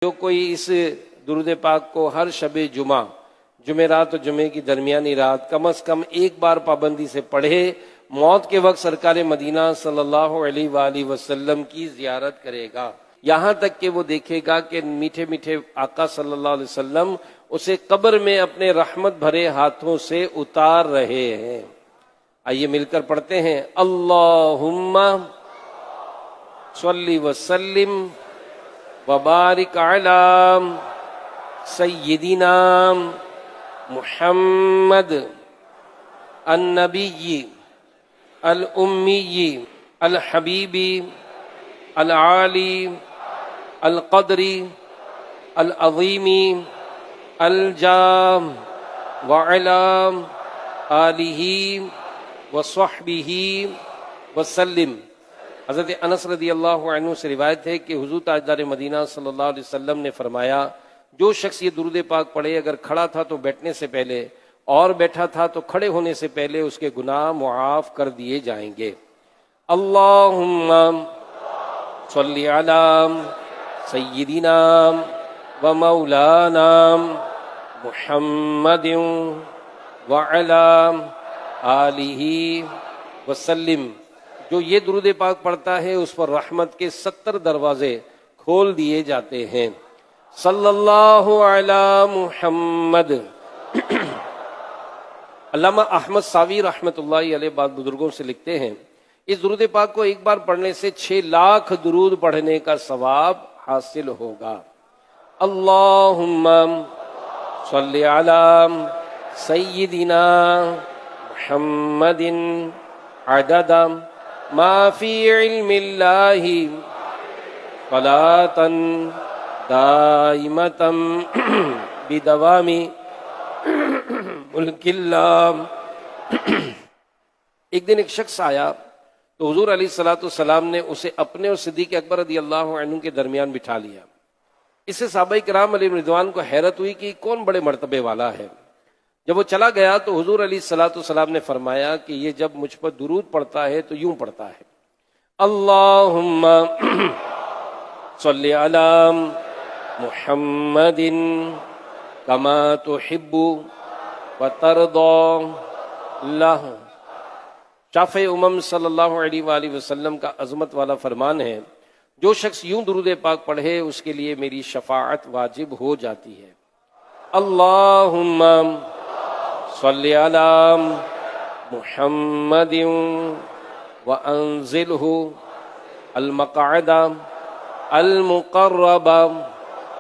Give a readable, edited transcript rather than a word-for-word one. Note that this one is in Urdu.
جو کوئی اس درود پاک کو ہر شب جمعہ، جمعرات و جمعے کی درمیانی رات کم از کم ایک بار پابندی سے پڑھے، موت کے وقت سرکار مدینہ صلی اللہ علیہ وآلہ وسلم کی زیارت کرے گا، یہاں تک کہ وہ دیکھے گا کہ میٹھے میٹھے آقا صلی اللہ علیہ وسلم اسے قبر میں اپنے رحمت بھرے ہاتھوں سے اتار رہے ہیں۔ آئیے مل کر پڑھتے ہیں، اللہم صلی وسلم وبارک علی سیدنا محمد النبی الامی الحبیبی العالی القدری العظیمی الجام وعلی آلہ وصحبہ وسلم۔ حضرت انس رضی اللہ عنہ سے روایت ہے کہ حضور تاجدار مدینہ صلی اللہ علیہ وسلم نے فرمایا، جو شخص یہ درود پاک پڑھے، اگر کھڑا تھا تو بیٹھنے سے پہلے اور بیٹھا تھا تو کھڑے ہونے سے پہلے اس کے گناہ معاف کر دیے جائیں گے۔ اللہم صلی علی سیدنا و مولانا محمد وعلی آلہ وسلم۔ جو یہ درود پاک پڑھتا ہے اس پر رحمت کے 70 دروازے کھول دیے جاتے ہیں۔ صلی اللہ علی محمد۔ علامہ احمد ساوی رحمۃ اللہ علیہ بعض بزرگوں سے لکھتے ہیں، اس درود پاک کو ایک بار پڑھنے سے 6 لاکھ درود پڑھنے کا ثواب حاصل ہوگا۔ اللہم صلی علی سیدنا محمد عدد ما فی علم اللہ صلاۃ دائمۃ بدوام ملک اللہ۔ ایک دن ایک شخص آیا تو حضور علیہ الصلوۃ والسلام نے اسے اپنے اور صدیق اکبر رضی اللہ عنہ کے درمیان بٹھا لیا۔ اس سے صحابہ کرام علیہ رضوان کو حیرت ہوئی کہ کون بڑے مرتبے والا ہے۔ جب وہ چلا گیا تو حضور علیہ الصلوۃ والسلام نے فرمایا کہ یہ جب مجھ پر درود پڑھتا ہے تو یوں پڑھتا ہے، اللہم صلی علی محمد کما تحب وترضی اللہ۔ شافع امم صلی اللہ علیہ وآلہ وسلم کا عظمت والا فرمان ہے، جو شخص یوں درود پاک پڑھے اس کے لیے میری شفاعت واجب ہو جاتی ہے۔ اللہم صلی علی محمد وانزلہ المقعد المقرب